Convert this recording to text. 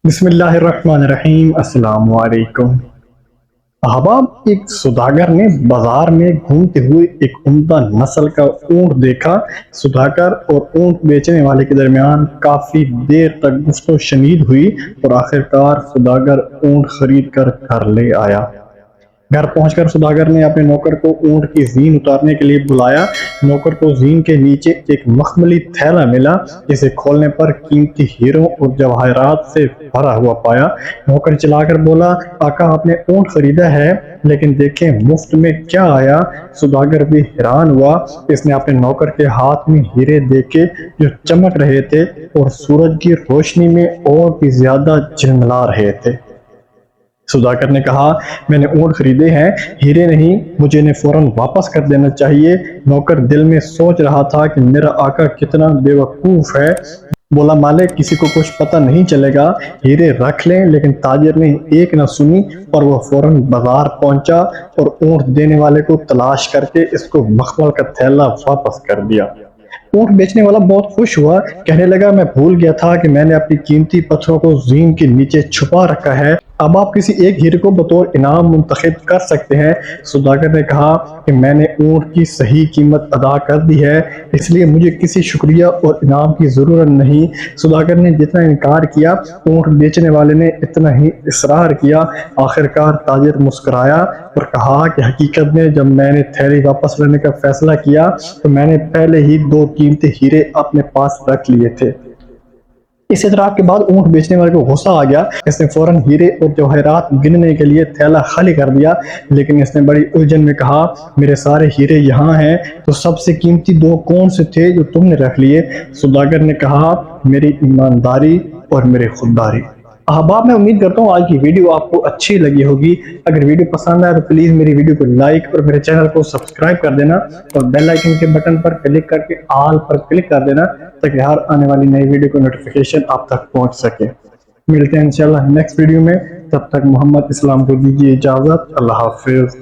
بسم اللہ الرحمن الرحیم۔ السلام علیکم احباب، ایک سوداگر نے بازار میں گھومتے ہوئے ایک عمدہ نسل کا اونٹ دیکھا۔ سوداگر اور اونٹ بیچنے والے کے درمیان کافی دیر تک گفت و شنید ہوئی اور آخرکار سوداگر اونٹ خرید کر گھر لے آیا۔ گھر پہنچ کر سوداگر نے اپنے نوکر کو اونٹ کی زین اتارنے کے لیے بلایا۔ نوکر کو زین کے نیچے ایک مخملی تھیلا ملا، جسے کھولنے پر قیمتی ہیروں اور جواہرات سے بھرا ہوا پایا۔ نوکر چلا کر بولا، آقا آپ نے اونٹ خریدا ہے، لیکن دیکھیں مفت میں کیا آیا۔ سوداگر بھی حیران ہوا۔ اس نے اپنے نوکر کے ہاتھ میں ہیرے دیکھے جو چمک رہے تھے اور سورج کی روشنی میں اور بھی زیادہ جلملا رہے تھے۔ سوداگر نے کہا، میں نے اونٹ خریدے ہیں، ہیرے نہیں، مجھے انہیں فوراً واپس کر دینا چاہیے۔ نوکر دل میں سوچ رہا تھا کہ میرا آقا کتنا بے وقوف ہے۔ بولا، مالک کسی کو کچھ پتہ نہیں چلے گا، ہیرے رکھ لیں۔ لیکن تاجر نے ایک نہ سنی اور وہ فوراً بازار پہنچا اور اونٹ دینے والے کو تلاش کر کے اس کو مخمل کا تھیلا واپس کر دیا۔ اونٹ بیچنے والا بہت خوش ہوا، کہنے لگا، میں بھول گیا تھا کہ میں نے اپنی قیمتی پتھروں کو زین کے نیچے چھپا رکھا ہے۔ اب آپ کسی ایک ہیرے کو بطور انعام منتخب کر سکتے ہیں۔ سوداگر نے کہا کہ میں نے اونٹ کی صحیح قیمت ادا کر دی ہے، اس لیے مجھے کسی شکریہ اور انعام کی ضرورت نہیں۔ سوداگر نے جتنا انکار کیا، اونٹ بیچنے والے نے اتنا ہی اصرار کیا۔ آخرکار تاجر مسکرایا اور کہا کہ حقیقت میں جب میں نے تھیلی واپس لینے کا فیصلہ کیا تو میں نے پہلے ہی 2 قیمتی ہیرے اپنے پاس رکھ لیے تھے۔ اس اعتراف کے بعد اونٹ بیچنے والے کو غصہ آ گیا۔ اس نے فوراً ہیرے اور جواہرات گننے کے لیے تھیلا خالی کر دیا، لیکن اس نے بڑی الجھن میں کہا، میرے سارے ہیرے یہاں ہیں، تو سب سے قیمتی 2 کون سے تھے جو تم نے رکھ لیے؟ سوداگر نے کہا، میری ایمانداری اور میری خودداری۔ احباب، میں امید کرتا ہوں آج کی ویڈیو آپ کو اچھی لگی ہوگی۔ اگر ویڈیو پسند آئے تو پلیز میری ویڈیو کو لائک اور میرے چینل کو سبسکرائب کر دینا اور بیل آئیکن کے بٹن پر کلک کر کے آل پر کلک کر دینا تاکہ ہر آنے والی نئی ویڈیو کو نوٹیفیکیشن آپ تک پہنچ سکے۔ ملتے ہیں انشاءاللہ نیکسٹ ویڈیو میں، تب تک محمد اسلام کو دیجیے اجازت۔ اللہ حافظ۔